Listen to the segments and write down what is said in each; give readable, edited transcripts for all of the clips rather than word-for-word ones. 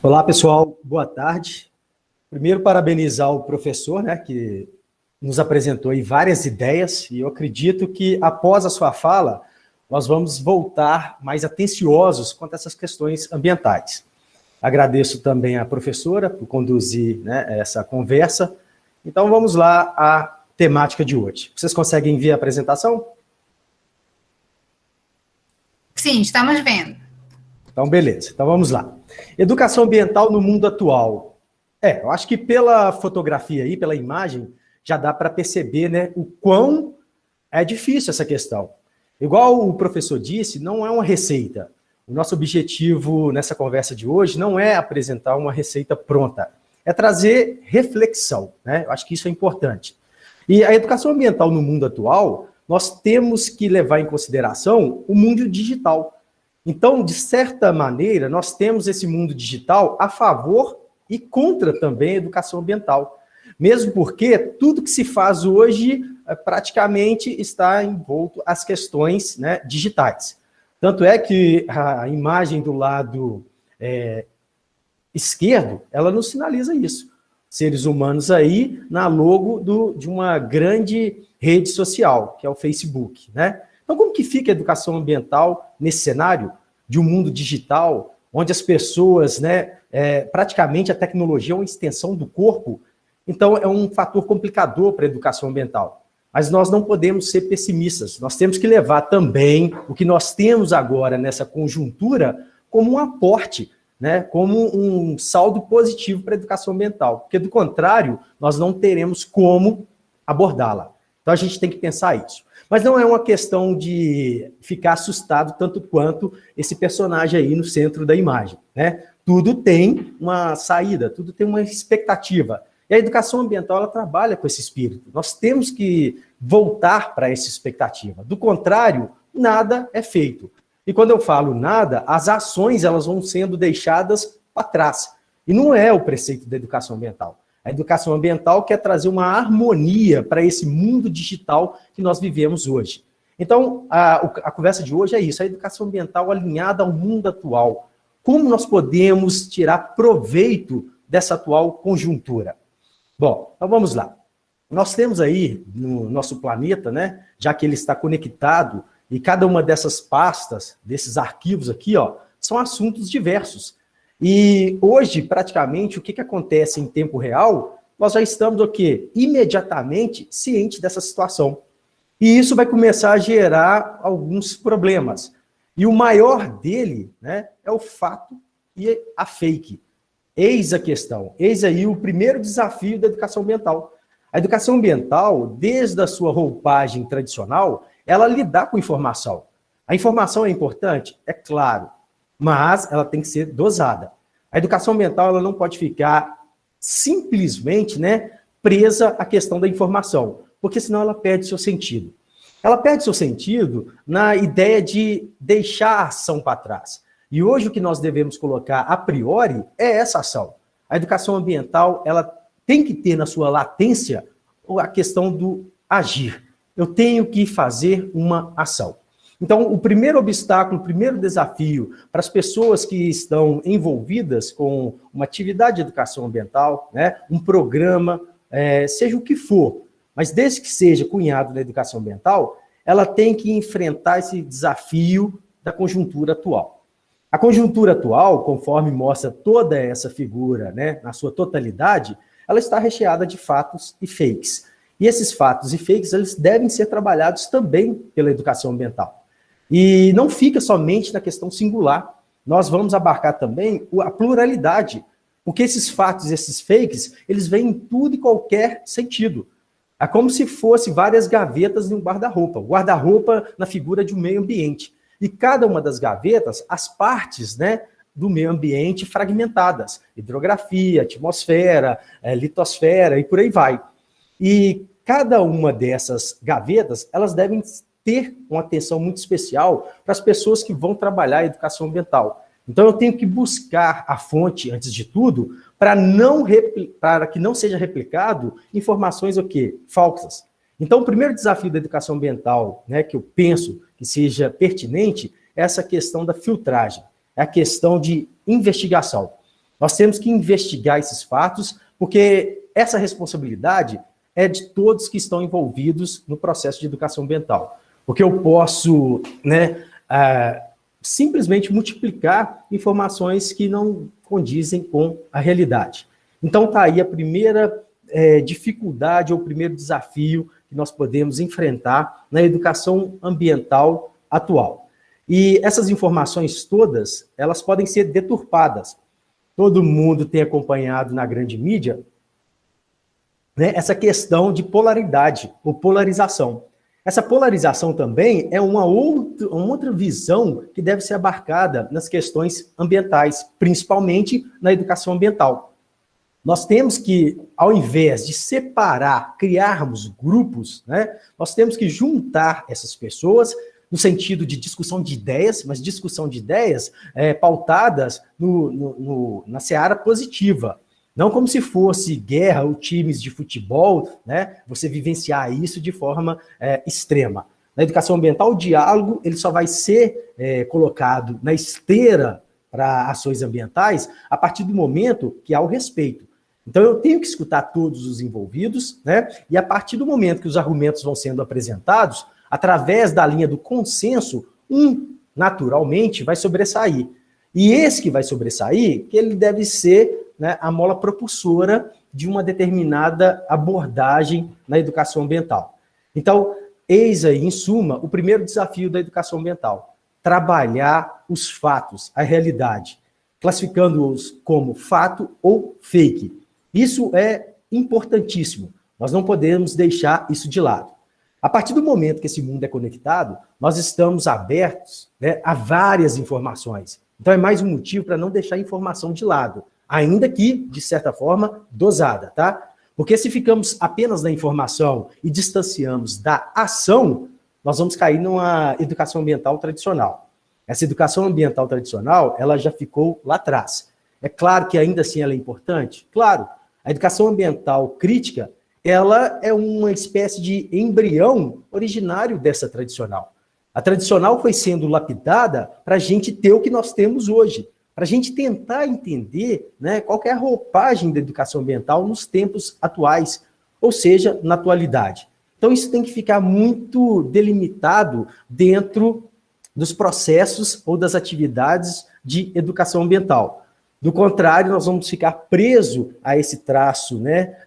Olá, pessoal. Boa tarde. Primeiro, parabenizar o professor, né, que nos apresentou aí várias ideias, e eu acredito que, após a sua fala, nós vamos voltar mais atenciosos quanto a essas questões ambientais. Agradeço também à professora por conduzir, né, essa conversa. Então, vamos lá à temática de hoje. Vocês conseguem ver a apresentação? Sim, estamos vendo. Então, beleza. Então, vamos lá. Educação ambiental no mundo atual. Eu acho que pela fotografia aí, pela imagem, já dá para perceber, né, o quão é difícil essa questão. Igual o professor disse, não é uma receita. O nosso objetivo nessa conversa de hoje não é apresentar uma receita pronta, é trazer reflexão, né? Eu acho que isso é importante. E a educação ambiental no mundo atual, nós temos que levar em consideração o mundo digital. Então, de certa maneira, nós temos esse mundo digital a favor e contra também a educação ambiental. Mesmo porque tudo que se faz hoje praticamente está envolto às questões, né, digitais. Tanto é que a imagem do lado esquerdo, ela nos sinaliza isso. Seres humanos aí na logo de uma grande rede social, que é o Facebook, né? Então, como que fica a educação ambiental nesse cenário de um mundo digital, onde as pessoas, né, praticamente a tecnologia é uma extensão do corpo? Então, é um fator complicador para a educação ambiental. Mas nós não podemos ser pessimistas. Nós temos que levar também o que nós temos agora nessa conjuntura como um aporte, né, como um saldo positivo para a educação ambiental. Porque, do contrário, nós não teremos como abordá-la. Então, a gente tem que pensar isso. Mas não é uma questão de ficar assustado tanto quanto esse personagem aí no centro da imagem, né? Tudo tem uma saída, tudo tem uma expectativa. E a educação ambiental, ela trabalha com esse espírito. Nós temos que voltar para essa expectativa. Do contrário, nada é feito. E quando eu falo nada, as ações elas vão sendo deixadas para trás. E não é o preceito da educação ambiental. A educação ambiental quer trazer uma harmonia para esse mundo digital que nós vivemos hoje. Então, a conversa de hoje é isso, a educação ambiental alinhada ao mundo atual. Como nós podemos tirar proveito dessa atual conjuntura? Bom, então vamos lá. Nós temos aí no nosso planeta, né, já que ele está conectado, e cada uma dessas pastas, desses arquivos aqui, ó, são assuntos diversos. E hoje, praticamente, o que acontece em tempo real, nós já estamos o quê? Imediatamente cientes dessa situação. E isso vai começar a gerar alguns problemas. E o maior dele, né, é o fato e a fake. Eis a questão, eis aí o primeiro desafio da educação ambiental. A educação ambiental, desde a sua roupagem tradicional, ela lida com informação. A informação é importante? É claro, mas ela tem que ser dosada. A educação ambiental ela não pode ficar simplesmente, né, presa à questão da informação, porque senão ela perde seu sentido. Ela perde seu sentido na ideia de deixar a ação para trás. E hoje o que nós devemos colocar a priori é essa ação. A educação ambiental, ela tem que ter na sua latência a questão do agir. Eu tenho que fazer uma ação. Então, o primeiro obstáculo, o primeiro desafio para as pessoas que estão envolvidas com uma atividade de educação ambiental, né, um programa, seja o que for, mas desde que seja cunhado da educação ambiental, ela tem que enfrentar esse desafio da conjuntura atual. A conjuntura atual, conforme mostra toda essa figura, né, na sua totalidade, ela está recheada de fatos e fakes. E esses fatos e fakes, eles devem ser trabalhados também pela educação ambiental. E não fica somente na questão singular. Nós vamos abarcar também a pluralidade, porque esses fatos, esses fakes, eles vêm em tudo e qualquer sentido. É como se fosse várias gavetas de um guarda-roupa. O guarda-roupa na figura de um meio ambiente. E cada uma das gavetas, as partes, né, do meio ambiente fragmentadas. Hidrografia, atmosfera, litosfera e por aí vai. E cada uma dessas gavetas, elas devem ter uma atenção muito especial para as pessoas que vão trabalhar a educação ambiental. Então, eu tenho que buscar a fonte, antes de tudo, para que não seja replicado informações o quê? Falsas. Então, o primeiro desafio da educação ambiental, né, que eu penso que seja pertinente, é essa questão da filtragem, é a questão de investigação. Nós temos que investigar esses fatos, porque essa responsabilidade é de todos que estão envolvidos no processo de educação ambiental. Porque eu posso, simplesmente multiplicar informações que não condizem com a realidade. Então, está aí a primeira dificuldade ou o primeiro desafio que nós podemos enfrentar na educação ambiental atual. E essas informações todas, elas podem ser deturpadas. Todo mundo tem acompanhado na grande mídia, né, essa questão de polaridade ou polarização. Essa polarização também é uma outra visão que deve ser abarcada nas questões ambientais, principalmente na educação ambiental. Nós temos que, ao invés de separar, criarmos grupos, né, nós temos que juntar essas pessoas no sentido de discussão de ideias, mas discussão de ideias pautadas na seara positiva. Não como se fosse guerra ou times de futebol, né, você vivenciar isso de forma extrema. Na educação ambiental, o diálogo ele só vai ser colocado na esteira para ações ambientais a partir do momento que há o respeito. Então, eu tenho que escutar todos os envolvidos, né, e a partir do momento que os argumentos vão sendo apresentados, através da linha do consenso, naturalmente, vai sobressair. E esse que vai sobressair, que ele deve ser, né, a mola propulsora de uma determinada abordagem na educação ambiental. Então, eis aí, em suma, o primeiro desafio da educação ambiental: trabalhar os fatos, a realidade, classificando-os como fato ou fake. Isso é importantíssimo. Nós não podemos deixar isso de lado. A partir do momento que esse mundo é conectado, nós estamos abertos, né, a várias informações. Então, é mais um motivo para não deixar a informação de lado, ainda que, de certa forma, dosada, tá? Porque se ficamos apenas na informação e distanciamos da ação, nós vamos cair numa educação ambiental tradicional. Essa educação ambiental tradicional, ela já ficou lá atrás. É claro que ainda assim ela é importante? Claro. A educação ambiental crítica, ela é uma espécie de embrião originário dessa tradicional. A tradicional foi sendo lapidada para a gente ter o que nós temos hoje, para a gente tentar entender, né, qual que é a roupagem da educação ambiental nos tempos atuais, ou seja, na atualidade. Então, isso tem que ficar muito delimitado dentro dos processos ou das atividades de educação ambiental. Do contrário, nós vamos ficar presos a esse traço, né,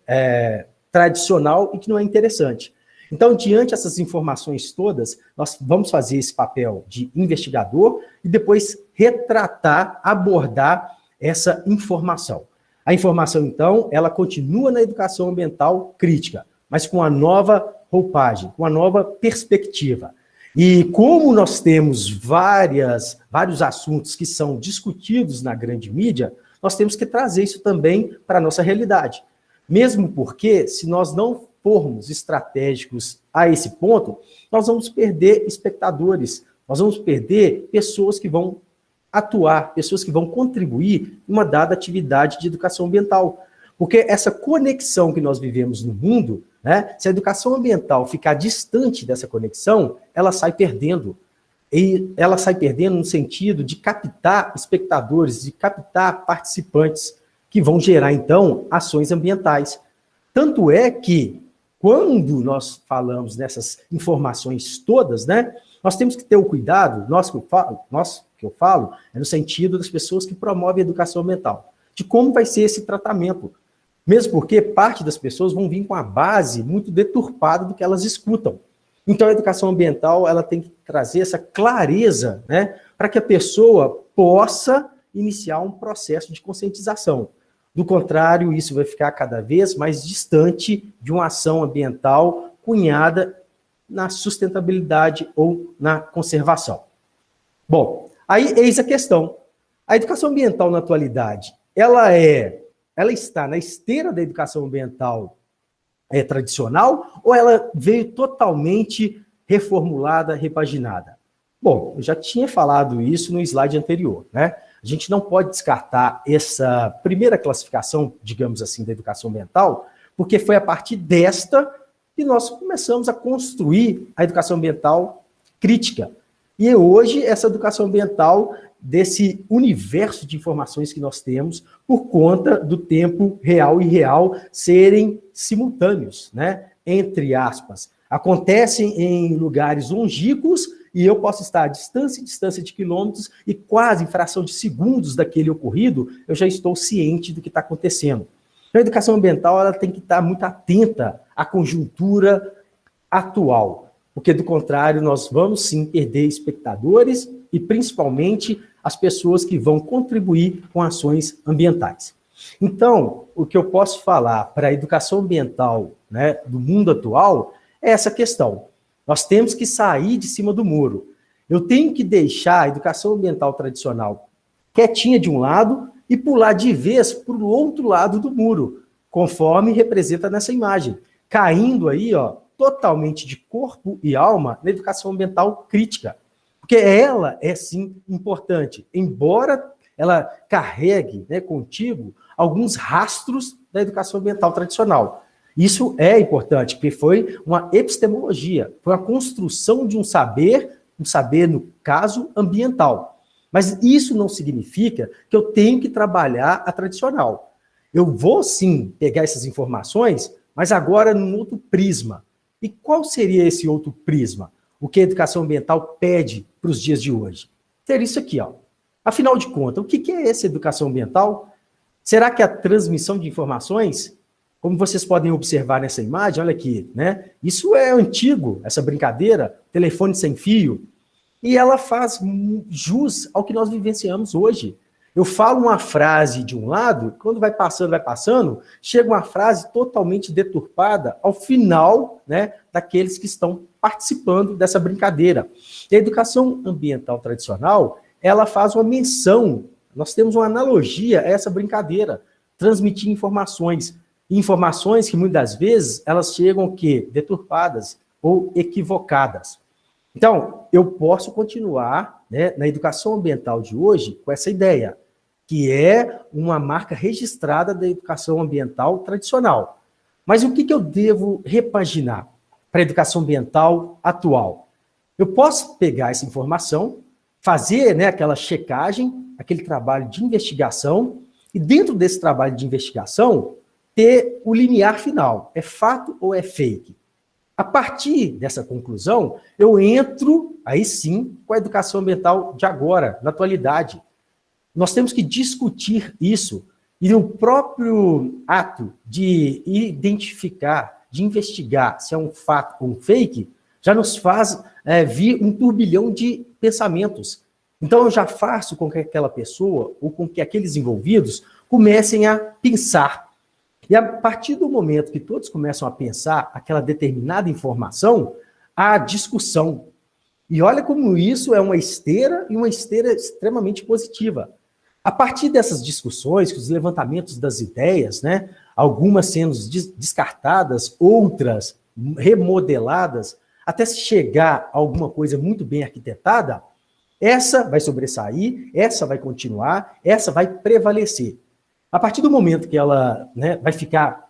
tradicional e que não é interessante. Então, diante dessas informações todas, nós vamos fazer esse papel de investigador e depois retratar, abordar essa informação. A informação, então, ela continua na educação ambiental crítica, mas com a nova roupagem, com a nova perspectiva. E como nós temos vários assuntos que são discutidos na grande mídia, nós temos que trazer isso também para a nossa realidade. Mesmo porque, se nós não formos estratégicos a esse ponto, nós vamos perder espectadores, nós vamos perder pessoas que vão atuar, pessoas que vão contribuir em uma dada atividade de educação ambiental. Porque essa conexão que nós vivemos no mundo, né, se a educação ambiental ficar distante dessa conexão, ela sai perdendo. E ela sai perdendo no sentido de captar espectadores, de captar participantes, que vão gerar, então, ações ambientais. Tanto é que, quando nós falamos nessas informações todas, né, nós temos que ter o cuidado, nós que eu falo, é no sentido das pessoas que promovem a educação ambiental, de como vai ser esse tratamento. Mesmo porque parte das pessoas vão vir com a base muito deturpada do que elas escutam. Então, a educação ambiental ela tem que trazer essa clareza, né, para que a pessoa possa iniciar um processo de conscientização. Do contrário, isso vai ficar cada vez mais distante de uma ação ambiental cunhada na sustentabilidade ou na conservação. Bom, aí eis a questão. A educação ambiental na atualidade, ela está na esteira da educação ambiental tradicional ou ela veio totalmente reformulada, repaginada? Bom, eu já tinha falado isso no slide anterior, né? A gente não pode descartar essa primeira classificação, digamos assim, da educação ambiental, porque foi a partir desta que nós começamos a construir a educação ambiental crítica. E hoje essa educação ambiental desse universo de informações que nós temos por conta do tempo real e irreal serem simultâneos, né? Entre aspas. Acontecem em lugares longínquos e eu posso estar a distância de quilômetros e quase em fração de segundos daquele ocorrido, eu já estou ciente do que está acontecendo. Então, a educação ambiental ela tem que estar muito atenta à conjuntura atual, porque, do contrário, nós vamos sim perder espectadores e, principalmente, as pessoas que vão contribuir com ações ambientais. Então, o que eu posso falar para a educação ambiental, né, do mundo atual é essa questão. Nós temos que sair de cima do muro. Eu tenho que deixar a educação ambiental tradicional quietinha de um lado e pular de vez para o outro lado do muro, conforme representa nessa imagem, caindo aí, ó, totalmente de corpo e alma na educação ambiental crítica. Porque ela é, sim, importante, embora ela carregue, né, contigo alguns rastros da educação ambiental tradicional. Isso é importante, porque foi uma epistemologia, foi a construção de um saber no caso, ambiental. Mas isso não significa que eu tenho que trabalhar a tradicional. Eu vou, sim, pegar essas informações, mas agora num outro prisma. E qual seria esse outro prisma? O que a educação ambiental pede para os dias de hoje? Ter isso aqui, ó. Afinal de contas, o que é essa educação ambiental? Será que a transmissão de informações, como vocês podem observar nessa imagem, olha aqui, né? Isso é antigo, essa brincadeira, telefone sem fio, e ela faz jus ao que nós vivenciamos hoje. Eu falo uma frase de um lado, quando vai passando, chega uma frase totalmente deturpada ao final, né, daqueles que estão participando dessa brincadeira. E a educação ambiental tradicional, ela faz uma menção, nós temos uma analogia a essa brincadeira, transmitir informações que muitas vezes elas chegam o quê? Deturpadas ou equivocadas. Então, eu posso continuar, né, na educação ambiental de hoje com essa ideia, que é uma marca registrada da educação ambiental tradicional. Mas o que eu devo repaginar para a educação ambiental atual? Eu posso pegar essa informação, fazer, né, aquela checagem, aquele trabalho de investigação, e dentro desse trabalho de investigação, ter o limiar final. É fato ou é fake? A partir dessa conclusão, eu entro, aí sim, com a educação ambiental de agora, na atualidade. Nós temos que discutir isso. E o próprio ato de identificar, de investigar se é um fato ou um fake, já nos faz vir um turbilhão de pensamentos. Então, eu já faço com que aquela pessoa, ou com que aqueles envolvidos, comecem a pensar. E a partir do momento que todos começam a pensar aquela determinada informação, há discussão. E olha como isso é uma esteira, e uma esteira extremamente positiva. A partir dessas discussões, os levantamentos das ideias, né, algumas sendo descartadas, outras remodeladas, até se chegar a alguma coisa muito bem arquitetada, essa vai sobressair, essa vai continuar, essa vai prevalecer. A partir do momento que ela, né,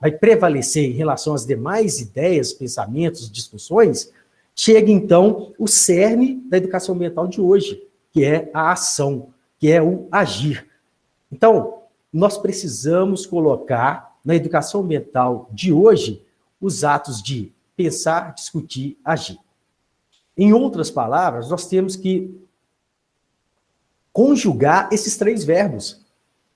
vai prevalecer em relação às demais ideias, pensamentos, discussões, chega então o cerne da educação ambiental de hoje, que é a ação, que é o agir. Então, nós precisamos colocar na educação ambiental de hoje os atos de pensar, discutir, agir. Em outras palavras, nós temos que conjugar esses três verbos: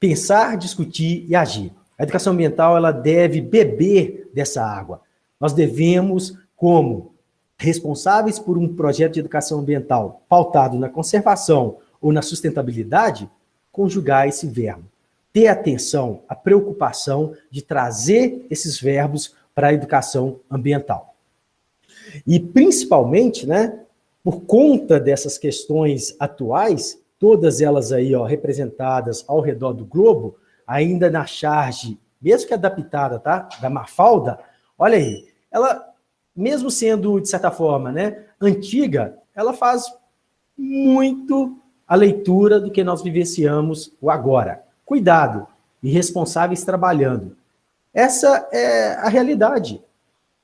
pensar, discutir e agir. A educação ambiental ela deve beber dessa água. Nós devemos, como responsáveis por um projeto de educação ambiental pautado na conservação ou na sustentabilidade, conjugar esse verbo. Ter atenção, a preocupação de trazer esses verbos para a educação ambiental. E, principalmente, né, por conta dessas questões atuais, todas elas aí, ó, representadas ao redor do globo, ainda na charge, mesmo que adaptada, tá, da Mafalda, olha aí, ela, mesmo sendo, de certa forma, né, antiga, ela faz muito a leitura do que nós vivenciamos o agora. Cuidado, irresponsáveis trabalhando. Essa é a realidade.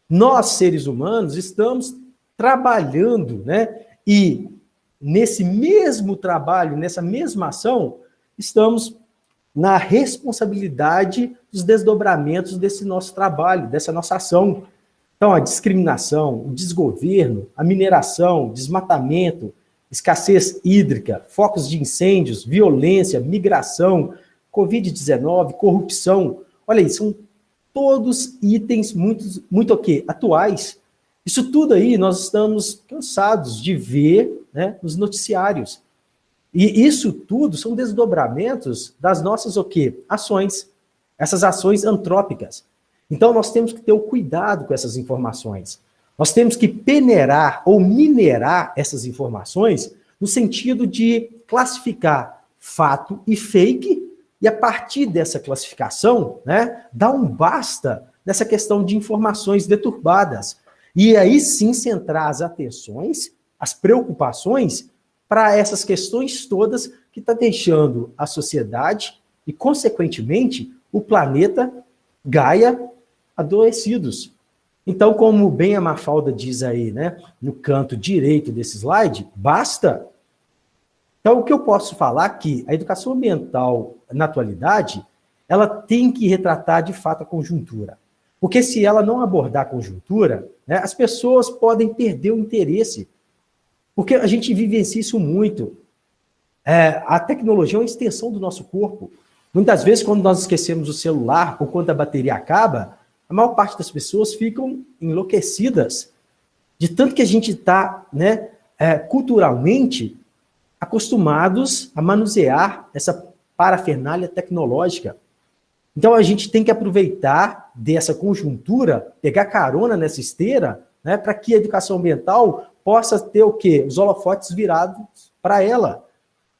Nós, seres humanos, estamos trabalhando, né, e nesse mesmo trabalho, nessa mesma ação, estamos na responsabilidade dos desdobramentos desse nosso trabalho, dessa nossa ação. Então, a discriminação, o desgoverno, a mineração, desmatamento, escassez hídrica, focos de incêndios, violência, migração, Covid-19, corrupção. Olha aí, são todos itens muito o quê? Atuais. Isso tudo aí nós estamos cansados de ver, né, nos noticiários. E isso tudo são desdobramentos das nossas o quê? Ações. Essas ações antrópicas. Então nós temos que ter o cuidado com essas informações. Nós temos que peneirar ou minerar essas informações no sentido de classificar fato e fake e a partir dessa classificação, né, dar um basta nessa questão de informações deturbadas. E aí sim centrar as atenções, as preocupações para essas questões todas que está deixando a sociedade e, consequentemente, o planeta Gaia adoecidos. Então, como bem a Mafalda diz aí, né, no canto direito desse slide, basta. Então, o que eu posso falar é que a educação ambiental, na atualidade, ela tem que retratar, de fato, a conjuntura. Porque se ela não abordar a conjuntura, né, as pessoas podem perder o interesse. Porque a gente vivencia isso muito. A tecnologia é uma extensão do nosso corpo. Muitas vezes, quando nós esquecemos o celular ou quando a bateria acaba, a maior parte das pessoas ficam enlouquecidas de tanto que a gente está, né, culturalmente acostumados a manusear essa parafernália tecnológica. Então, a gente tem que aproveitar dessa conjuntura, pegar carona nessa esteira, né, para que a educação ambiental possa ter o quê? Os holofotes virados para ela.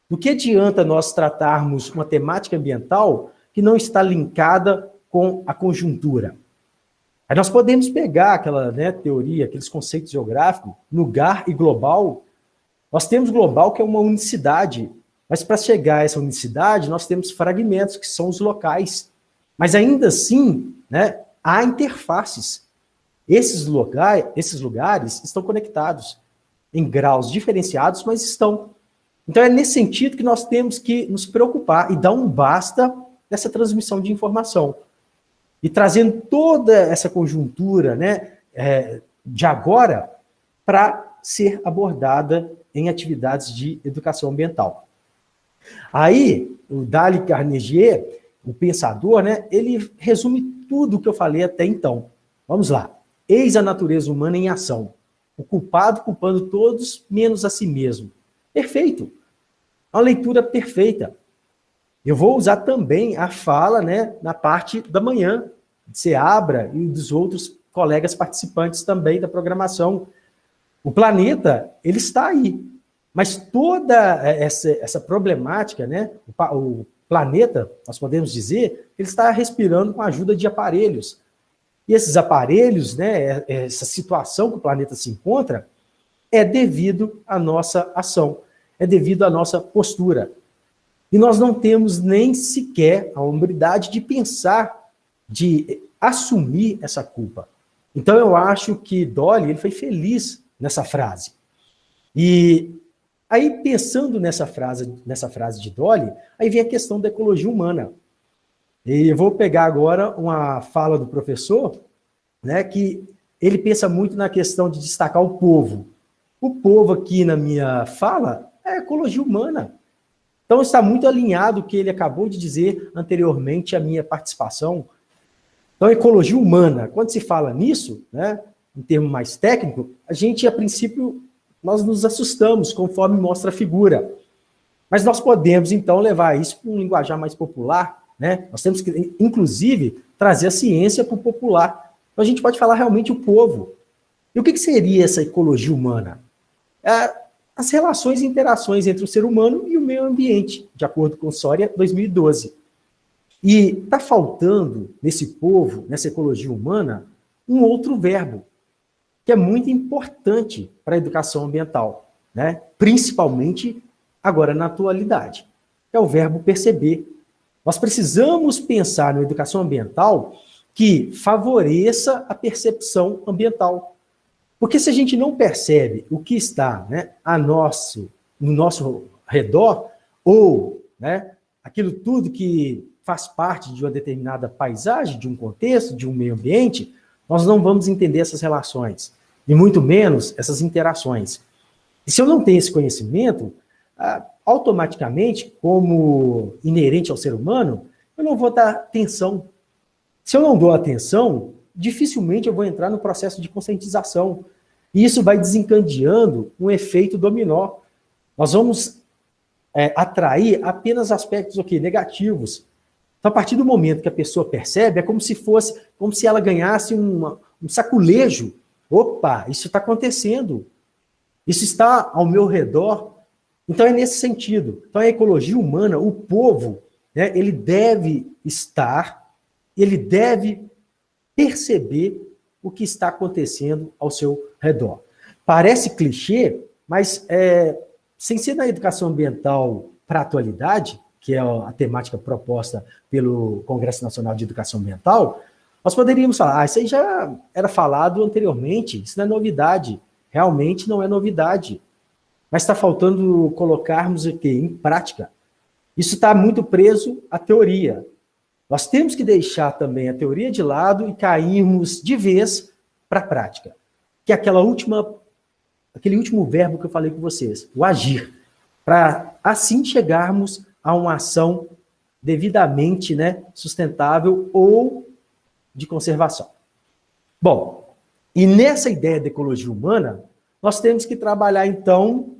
Do que adianta nós tratarmos uma temática ambiental que não está linkada com a conjuntura? Aí nós podemos pegar aquela, né, teoria, aqueles conceitos geográficos, lugar e global. Nós temos global, que é uma unicidade, mas para chegar a essa unicidade, nós temos fragmentos, que são os locais. Mas ainda assim, né, há interfaces. Esses lugares estão conectados em graus diferenciados, mas estão. Então é nesse sentido que nós temos que nos preocupar e dar um basta nessa transmissão de informação. E trazendo toda essa conjuntura, né, de agora para ser abordada em atividades de educação ambiental. Aí, o Dale Carnegie, o pensador, né, ele resume tudo o que eu falei até então. Vamos lá. Eis a natureza humana em ação. O culpado culpando todos, menos a si mesmo. Perfeito. Uma leitura perfeita. Eu vou usar também a fala, né, na parte da manhã, de Seabra e dos outros colegas participantes também da programação. O planeta, ele está aí. Mas toda essa problemática, né, o planeta, nós podemos dizer, ele está respirando com a ajuda de aparelhos. E esses aparelhos, né, essa situação que o planeta se encontra, é devido à nossa ação, é devido à nossa postura. E nós não temos nem sequer a hombridade de pensar, de assumir essa culpa. Então eu acho que Dolly, ele foi feliz nessa frase. E aí, pensando nessa frase de Dolly, aí vem a questão da ecologia humana. E eu vou pegar agora uma fala do professor, né, que ele pensa muito na questão de destacar o povo. O povo aqui na minha fala é a ecologia humana. Então está muito alinhado o que ele acabou de dizer anteriormente à minha participação. Então, ecologia humana, quando se fala nisso, né, em termo mais técnico, a gente, a princípio, nós nos assustamos, conforme mostra a figura. Mas nós podemos, então, levar isso para um linguajar mais popular, né? Nós temos que, inclusive, trazer a ciência para o popular. Então, a gente pode falar realmente o povo. E o que seria essa ecologia humana? As relações e interações entre o ser humano e o meio ambiente, de acordo com Soria 2012. E está faltando, nesse povo, nessa ecologia humana, um outro verbo, que é muito importante para a educação ambiental, né? Principalmente agora na atualidade, é o verbo perceber. Nós precisamos pensar na educação ambiental que favoreça a percepção ambiental. Porque se a gente não percebe o que está, né, a nosso no nosso redor, ou, né, aquilo tudo que faz parte de uma determinada paisagem, de um contexto, de um meio ambiente, nós não vamos entender essas relações, e muito menos essas interações. E se eu não tenho esse conhecimento, automaticamente, como inerente ao ser humano, eu não vou dar atenção. Se eu não dou atenção, dificilmente eu vou entrar no processo de conscientização. E isso vai desencadeando um efeito dominó. Nós vamos atrair apenas aspectos negativos. Então, a partir do momento que a pessoa percebe, é como se ela ganhasse um saculejo. Opa, isso está acontecendo. Isso está ao meu redor. Então, é nesse sentido. Então, a ecologia humana, o povo, né, ele deve perceber o que está acontecendo ao seu redor. Parece clichê, mas sem ser na educação ambiental para a atualidade, que é a temática proposta pelo Congresso Nacional de Educação Ambiental, nós poderíamos falar, isso aí já era falado anteriormente, isso não é novidade, realmente não é novidade. Mas está faltando colocarmos o quê? Em prática. Isso está muito preso à teoria. Nós temos que deixar também a teoria de lado e cairmos de vez para a prática. Que é aquele último verbo que eu falei com vocês, o agir. Para assim chegarmos a uma ação devidamente, né, sustentável ou de conservação. Bom, e nessa ideia de ecologia humana, nós temos que trabalhar, então,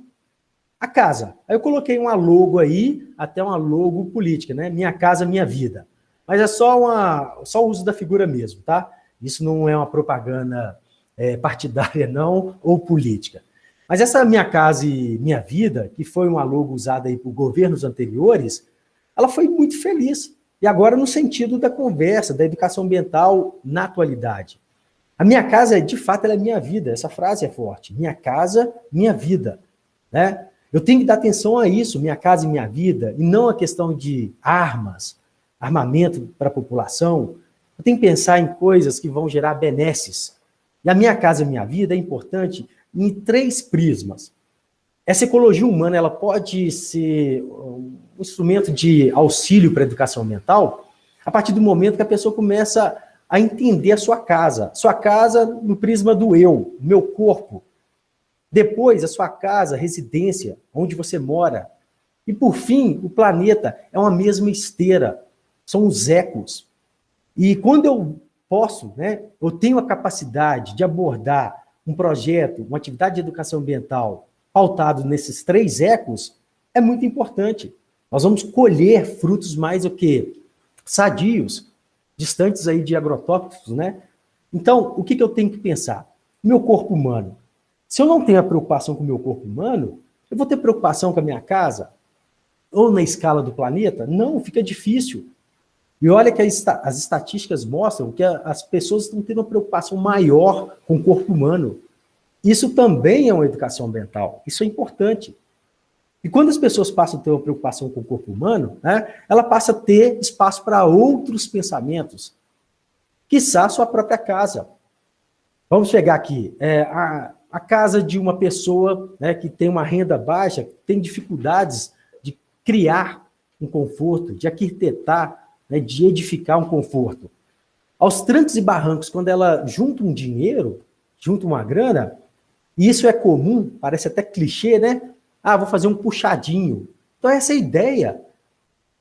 a casa. Aí eu coloquei uma logo aí, até uma logo política, né? Minha casa, minha vida. Mas é só o uso da figura mesmo, tá? Isso não é uma propaganda partidária, não, ou política. Mas essa Minha Casa e Minha Vida, que foi uma logo usada aí por governos anteriores, ela foi muito feliz. E agora no sentido da conversa, da educação ambiental na atualidade. A minha casa, de fato, ela é minha vida. Essa frase é forte. Minha casa, minha vida. Né? Eu tenho que dar atenção a isso, minha casa e minha vida, e não a questão de armas, armamento para a população. Eu tenho que pensar em coisas que vão gerar benesses. E a minha casa e minha vida é importante em 3 prismas. Essa ecologia humana, ela pode ser um instrumento de auxílio para a educação ambiental a partir do momento que a pessoa começa a entender a sua casa. Sua casa no prisma do eu, meu corpo. Depois, a sua casa, residência, onde você mora. E, por fim, o planeta é uma mesma esteira. São os ecos. E quando eu posso, né, eu tenho a capacidade de abordar um projeto, uma atividade de educação ambiental pautado nesses 3 ecos, é muito importante. Nós vamos colher frutos mais sadios, distantes aí de agrotóxicos, né? Então, o que eu tenho que pensar? Meu corpo humano. Se eu não tenho a preocupação com o meu corpo humano, eu vou ter preocupação com a minha casa? Ou na escala do planeta? Não, fica difícil. E olha que as estatísticas mostram que as pessoas estão tendo uma preocupação maior com o corpo humano. Isso também é uma educação ambiental. Isso é importante. E quando as pessoas passam a ter uma preocupação com o corpo humano, né, ela passa a ter espaço para outros pensamentos. Quiçá a sua própria casa. Vamos chegar aqui. A casa de uma pessoa, né, que tem uma renda baixa, tem dificuldades de criar um conforto, de arquitetar, né, de edificar um conforto. Aos trancos e barrancos, quando ela junta um dinheiro, junta uma grana, e isso é comum, parece até clichê, né? Vou fazer um puxadinho. Então, essa é a ideia.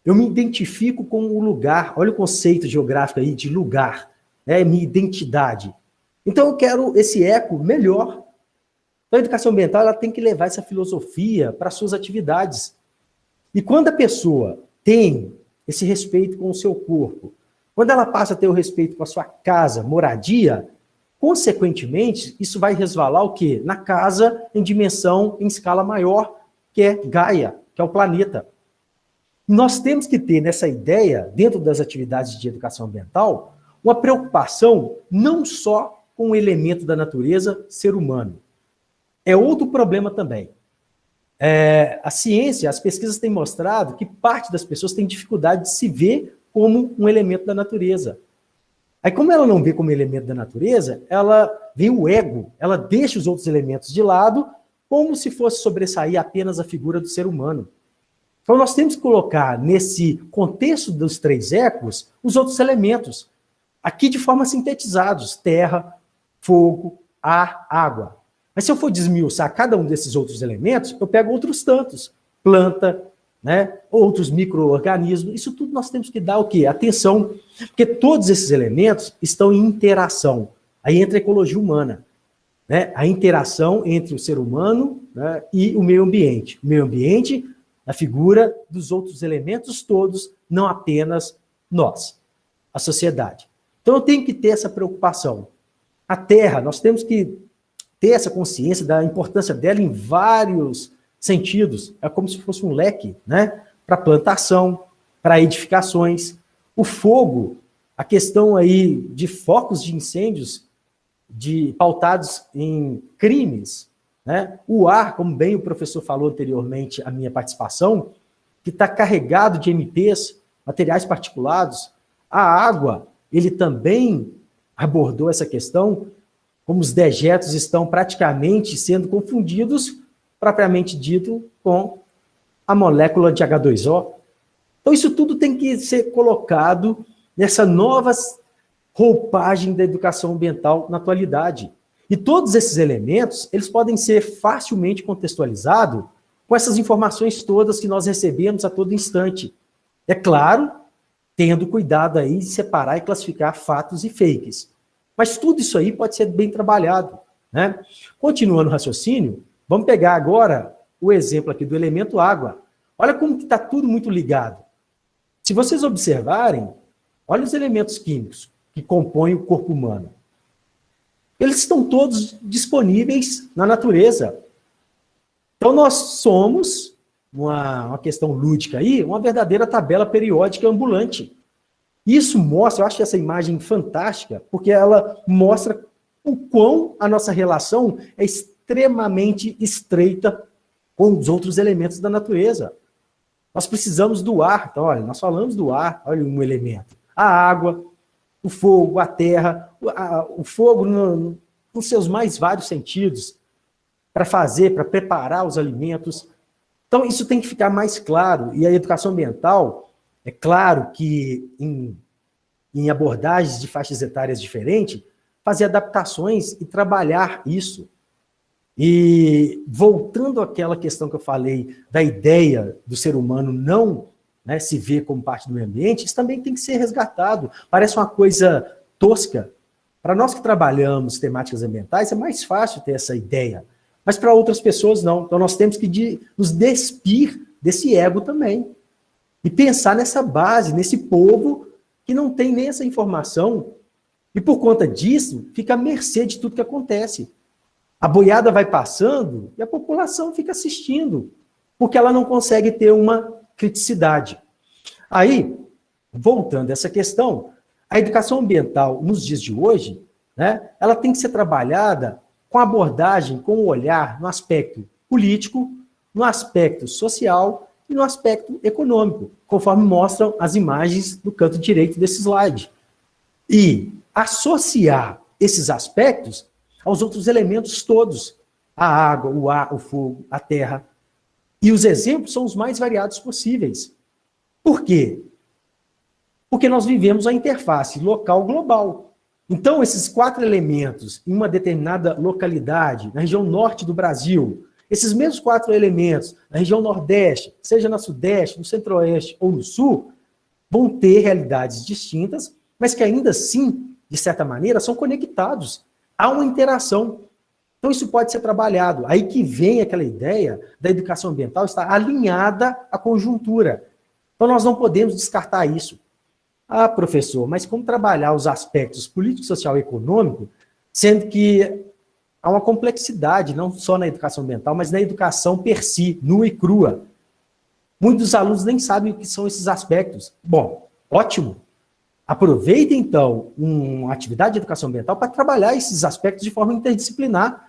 Eu me identifico com o lugar. Olha o conceito geográfico aí de lugar, né? Minha identidade. Então, eu quero esse eco melhor. Então, a educação ambiental ela tem que levar essa filosofia para suas atividades. E quando a pessoa tem esse respeito com o seu corpo, quando ela passa a ter o respeito com a sua casa, moradia, consequentemente, isso vai resvalar o quê? Na casa em dimensão, em escala maior, que é Gaia, que é o planeta. Nós temos que ter nessa ideia, dentro das atividades de educação ambiental, uma preocupação não só com o elemento da natureza, ser humano. É outro problema também. A ciência, as pesquisas têm mostrado que parte das pessoas tem dificuldade de se ver como um elemento da natureza. Aí, como ela não vê como elemento da natureza, ela vê o ego, ela deixa os outros elementos de lado como se fosse sobressair apenas a figura do ser humano. Então, nós temos que colocar nesse contexto dos 3 ecos os outros elementos, aqui de forma sintetizados: terra, fogo, ar, água. Mas se eu for desmiuçar cada um desses outros elementos, eu pego outros tantos: planta, né, outros micro-organismos. Isso tudo nós temos que dar o quê? Atenção, porque todos esses elementos estão em interação. Aí entra a ecologia humana, né? A interação entre o ser humano, né, e o meio ambiente. O meio ambiente, a figura dos outros elementos todos, não apenas nós, a sociedade. Então eu tenho que ter essa preocupação. A Terra, nós temos que ter essa consciência da importância dela em vários sentidos. É como se fosse um leque, né? Para plantação, para edificações. O fogo, a questão aí de focos de incêndios pautados em crimes, né? O ar, como bem o professor falou anteriormente, a minha participação, que está carregado de MPs, materiais particulados. A água, ele também abordou essa questão, como os dejetos estão praticamente sendo confundidos, propriamente dito, com a molécula de H2O. Então, isso tudo tem que ser colocado nessa nova roupagem da educação ambiental na atualidade. E todos esses elementos, eles podem ser facilmente contextualizados com essas informações todas que nós recebemos a todo instante. É claro, tendo cuidado aí de separar e classificar fatos e fakes. Mas tudo isso aí pode ser bem trabalhado, né? Continuando o raciocínio, vamos pegar agora o exemplo aqui do elemento água. Olha como que está tudo muito ligado. Se vocês observarem, olha os elementos químicos que compõem o corpo humano. Eles estão todos disponíveis na natureza. Então nós somos, uma questão lúdica aí, uma verdadeira tabela periódica ambulante. Isso mostra, eu acho essa imagem fantástica, porque ela mostra o quão a nossa relação é extremamente estreita com os outros elementos da natureza. Nós precisamos do ar. Então, olha, nós falamos do ar, olha um elemento. A água, o fogo, a terra, o fogo nos seus mais vários sentidos, para preparar os alimentos. Então, isso tem que ficar mais claro. E a educação ambiental, é claro que em abordagens de faixas etárias diferentes, fazer adaptações e trabalhar isso. E voltando àquela questão que eu falei, da ideia do ser humano não, né, se ver como parte do meio ambiente, isso também tem que ser resgatado. Parece uma coisa tosca. Para nós que trabalhamos temáticas ambientais, é mais fácil ter essa ideia. Mas para outras pessoas, não. Então nós temos que nos despir desse ego também. E pensar nessa base, nesse povo que não tem nem essa informação. E por conta disso, fica à mercê de tudo que acontece. A boiada vai passando e a população fica assistindo, porque ela não consegue ter uma criticidade. Aí, voltando a essa questão, a educação ambiental nos dias de hoje, né, ela tem que ser trabalhada com abordagem, com o olhar no aspecto político, no aspecto social e no aspecto econômico, conforme mostram as imagens do canto direito desse slide. E associar esses aspectos aos outros elementos todos, a água, o ar, o fogo, a terra. E os exemplos são os mais variados possíveis. Por quê? Porque nós vivemos a interface local-global. Então, esses 4 elementos em uma determinada localidade, na região norte do Brasil, esses mesmos 4 elementos na região nordeste, seja na sudeste, no centro-oeste ou no sul, vão ter realidades distintas, mas que ainda assim, de certa maneira, são conectados. Há uma interação. Então, isso pode ser trabalhado. Aí que vem aquela ideia da educação ambiental estar alinhada à conjuntura. Então, nós não podemos descartar isso. Ah, professor, mas como trabalhar os aspectos político, social e econômico, sendo que há uma complexidade, não só na educação ambiental, mas na educação per si, nua e crua. Muitos dos alunos nem sabem o que são esses aspectos. Bom, ótimo. Aproveita, então, uma atividade de educação ambiental para trabalhar esses aspectos de forma interdisciplinar.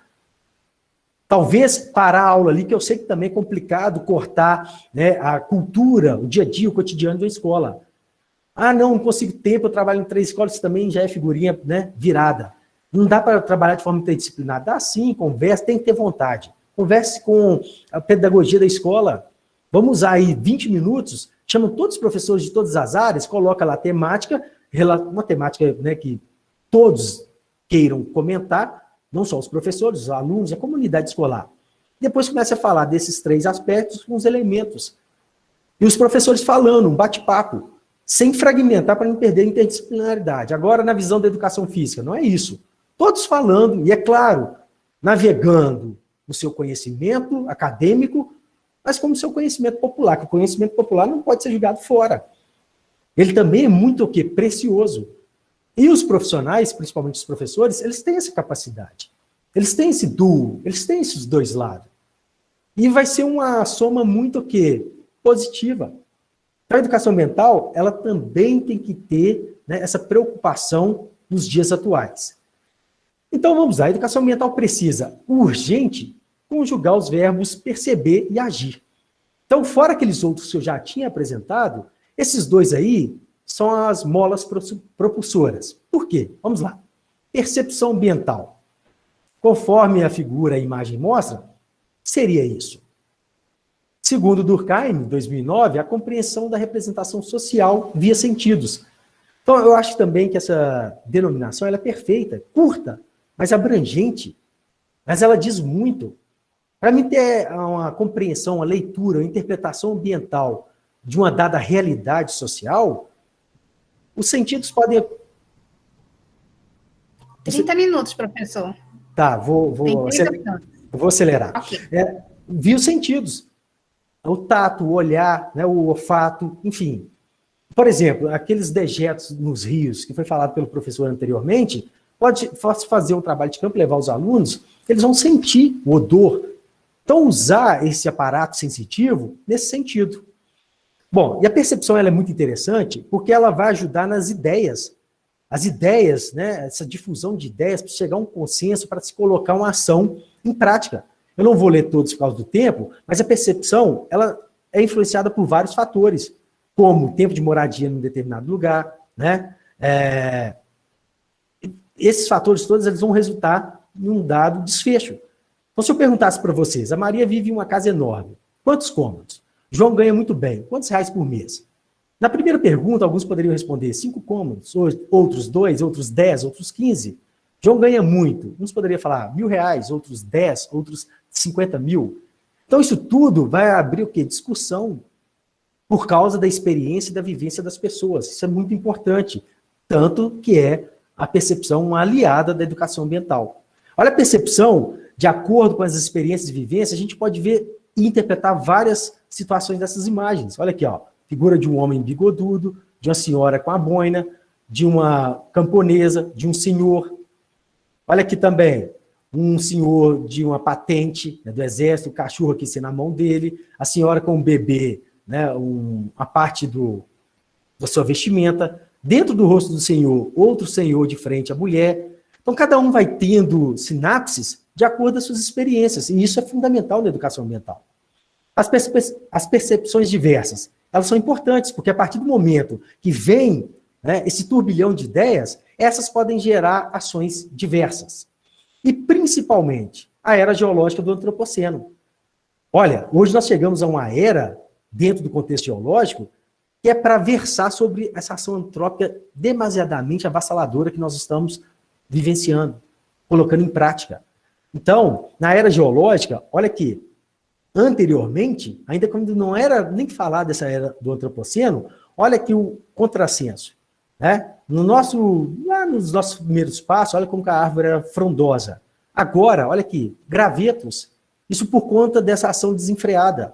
Talvez parar a aula ali, que eu sei que também é complicado cortar, né, a cultura, o dia a dia, o cotidiano da escola. Ah, não consigo tempo, eu trabalho em 3 escolas, isso também já é figurinha, né, virada. Não dá para trabalhar de forma interdisciplinar. Dá sim, conversa, tem que ter vontade. converse com a pedagogia da escola. Vamos usar aí 20 minutos, chama todos os professores de todas as áreas, coloca lá a temática, uma temática, né, que todos queiram comentar, não só os professores, os alunos, a comunidade escolar. Depois começa a falar desses 3 aspectos com os elementos. E os professores falando, um bate-papo, sem fragmentar para não perder a interdisciplinaridade. Agora, na visão da educação física, não é isso. Todos falando, e é claro, navegando no seu conhecimento acadêmico, mas como seu conhecimento popular, que o conhecimento popular não pode ser jogado fora. Ele também é muito o quê? Precioso. E os profissionais, principalmente os professores, eles têm essa capacidade. Eles têm esse duo, eles têm esses 2 lados. E vai ser uma soma muito o quê? Positiva. Então, a educação ambiental, ela também tem que ter, né, essa preocupação nos dias atuais. Então, vamos lá. A educação ambiental precisa, urgente, conjugar os verbos perceber e agir. Então, fora aqueles outros que eu já tinha apresentado, esses 2 aí são as molas propulsoras. Por quê? Vamos lá. Percepção ambiental. Conforme a figura, a imagem mostra, seria isso. Segundo Durkheim, em 2009, a compreensão da representação social via sentidos. Então, eu acho também que essa denominação ela é perfeita, curta, mas abrangente. Mas ela diz muito. Para mim ter uma compreensão, uma leitura, uma interpretação ambiental de uma dada realidade social, os sentidos podem... 30 minutos, professor. Tá, vou acelerar. Okay. Vi os sentidos. O tato, o olhar, né, o olfato, enfim. Por exemplo, aqueles dejetos nos rios, que foi falado pelo professor anteriormente, pode fazer um trabalho de campo, levar os alunos, eles vão sentir o odor. Então, usar esse aparato sensitivo nesse sentido. Bom, e a percepção ela é muito interessante, porque ela vai ajudar nas ideias. As ideias, né, essa difusão de ideias, para chegar a um consenso, para se colocar uma ação em prática. Eu não vou ler todos por causa do tempo, mas a percepção ela é influenciada por vários fatores, como o tempo de moradia em um determinado lugar, né? Esses fatores todos eles vão resultar em um dado desfecho. Então, se eu perguntasse para vocês, a Maria vive em uma casa enorme, quantos cômodos? João ganha muito bem, quantos reais por mês? Na primeira pergunta, alguns poderiam responder 5 cômodos, outros 2, outros 10, outros 15. João ganha muito, uns poderiam falar R$1.000, outros 10, outros 50 mil. Então, isso tudo vai abrir o quê? Discussão, por causa da experiência e da vivência das pessoas. Isso é muito importante, tanto que é a percepção uma aliada da educação ambiental. Olha a percepção, de acordo com as experiências e vivências, a gente pode ver e interpretar várias situações dessas imagens. Olha aqui, ó, figura de um homem bigodudo, de uma senhora com a boina, de uma camponesa, de um senhor. Olha aqui também, um senhor de uma patente, né, do exército, o cachorro aqui na mão dele, a senhora com um bebê, né, a parte da sua vestimenta, dentro do rosto do senhor, outro senhor de frente à mulher. Então, cada um vai tendo sinapses de acordo com as suas experiências, e isso é fundamental na educação ambiental. As percepções diversas, elas são importantes, porque a partir do momento que vem, né, esse turbilhão de ideias, essas podem gerar ações diversas. E, principalmente, a era geológica do Antropoceno. Olha, hoje nós chegamos a uma era, dentro do contexto geológico, que é para versar sobre essa ação antrópica demasiadamente avassaladora que nós estamos vivenciando, colocando em prática. Então, na era geológica, olha aqui, anteriormente, ainda quando não era nem falar dessa era do Antropoceno, olha aqui o contrassenso. Né? Lá nos nossos primeiros passos, olha como que a árvore era frondosa. Agora, olha aqui, gravetos. Isso por conta dessa ação desenfreada.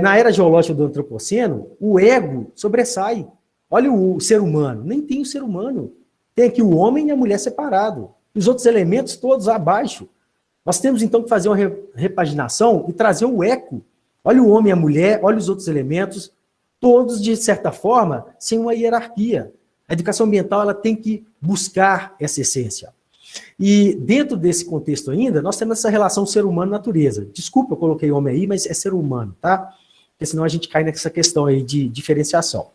Na era geológica do Antropoceno, o ego sobressai. Olha o ser humano, nem tem o ser humano. Tem aqui o homem e a mulher separado. Os outros elementos todos abaixo. Nós temos então que fazer uma repaginação e trazer o eco. Olha o homem e a mulher, olha os outros elementos, todos, de certa forma, sem uma hierarquia. A educação ambiental ela tem que buscar essa essência. E dentro desse contexto ainda, nós temos essa relação ser humano-natureza. Desculpa, eu coloquei homem aí, mas é ser humano, tá? Porque senão a gente cai nessa questão aí de diferenciação.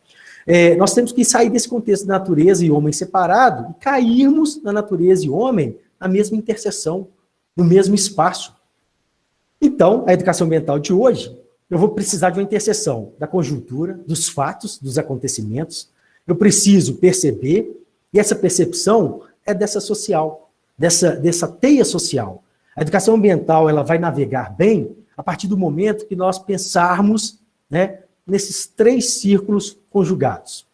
Nós temos que sair desse contexto de natureza e homem separado e cairmos na natureza e homem na mesma interseção, no mesmo espaço. Então, a educação ambiental de hoje, eu vou precisar de uma interseção da conjuntura, dos fatos, dos acontecimentos. Eu preciso perceber, e essa percepção é dessa social, dessa teia social. A educação ambiental ela vai navegar bem a partir do momento que nós pensarmos, né, nesses 3 círculos conjugados.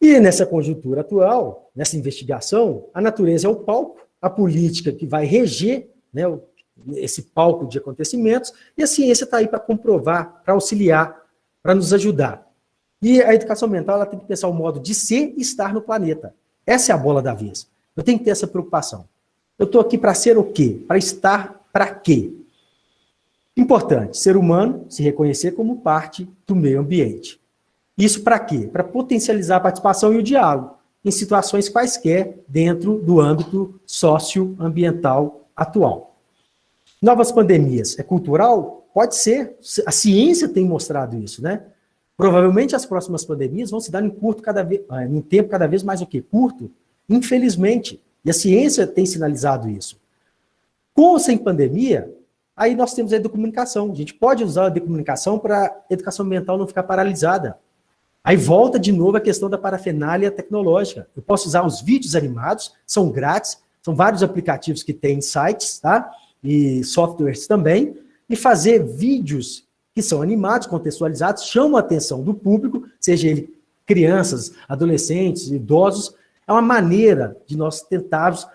E nessa conjuntura atual, nessa investigação, a natureza é o palco, a política que vai reger, né, esse palco de acontecimentos, e a ciência está aí para comprovar, para auxiliar, para nos ajudar. E a educação ambiental ela tem que pensar o modo de ser e estar no planeta. Essa é a bola da vez. Eu tenho que ter essa preocupação. Eu estou aqui para ser o quê? Para estar para quê? Importante, ser humano se reconhecer como parte do meio ambiente. Isso para quê? Para potencializar a participação e o diálogo em situações quaisquer dentro do âmbito socioambiental atual. Novas pandemias, é cultural? Pode ser. A ciência tem mostrado isso, né? Provavelmente as próximas pandemias vão se dar em tempo cada vez mais o quê? Curto, infelizmente. E a ciência tem sinalizado isso. Com ou sem pandemia, aí nós temos a educomunicação. A gente pode usar a educomunicação para a educação ambiental não ficar paralisada. Aí volta de novo a questão da parafernália tecnológica. Eu posso usar os vídeos animados, são grátis, são vários aplicativos que têm sites, tá? E softwares também, e fazer vídeos que são animados, contextualizados, chamam a atenção do público, seja ele crianças, adolescentes, idosos. É uma maneira de nós tentarmos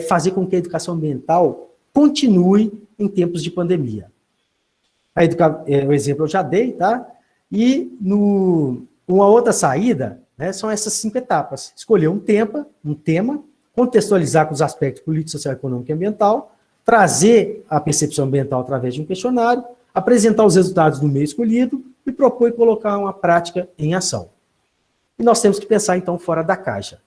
fazer com que a educação ambiental continue em tempos de pandemia. O exemplo eu já dei, tá? E uma outra saída, né, são essas 5 etapas. Escolher um tema, contextualizar com os aspectos político, social, econômico e ambiental, trazer a percepção ambiental através de um questionário, apresentar os resultados do meio escolhido e propor e colocar uma prática em ação. E nós temos que pensar, então, fora da caixa.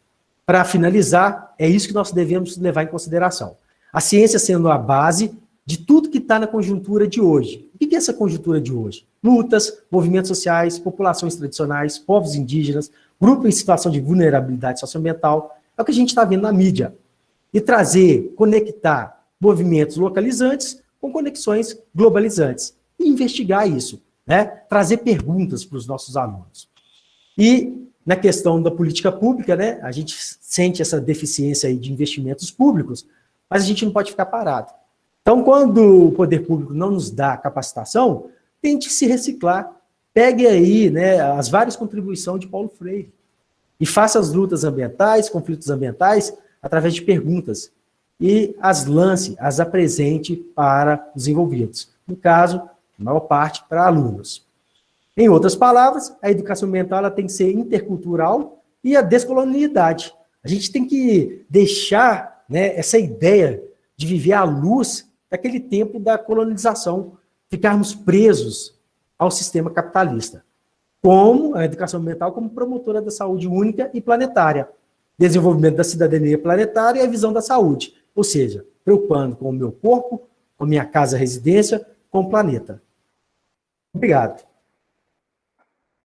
Para finalizar, é isso que nós devemos levar em consideração. A ciência sendo a base de tudo que está na conjuntura de hoje. O que é essa conjuntura de hoje? Lutas, movimentos sociais, populações tradicionais, povos indígenas, grupos em situação de vulnerabilidade socioambiental. É o que a gente está vendo na mídia. E conectar movimentos localizantes com conexões globalizantes. E investigar isso, né? Trazer perguntas para os nossos alunos. E na questão da política pública, né? A gente sente essa deficiência aí de investimentos públicos, mas a gente não pode ficar parado. Então, quando o poder público não nos dá capacitação, tente se reciclar. Pegue aí, né, as várias contribuições de Paulo Freire e faça as lutas ambientais, conflitos ambientais, através de perguntas. E as lance, as apresente para os envolvidos. No caso, a maior parte para alunos. Em outras palavras, a educação ambiental ela tem que ser intercultural e a descolonialidade. A gente tem que deixar, né, essa ideia de viver à luz daquele tempo da colonização, ficarmos presos ao sistema capitalista. Como a educação ambiental como promotora da saúde única e planetária, desenvolvimento da cidadania planetária e a visão da saúde, ou seja, preocupando com o meu corpo, com a minha casa residência, com o planeta. Obrigado.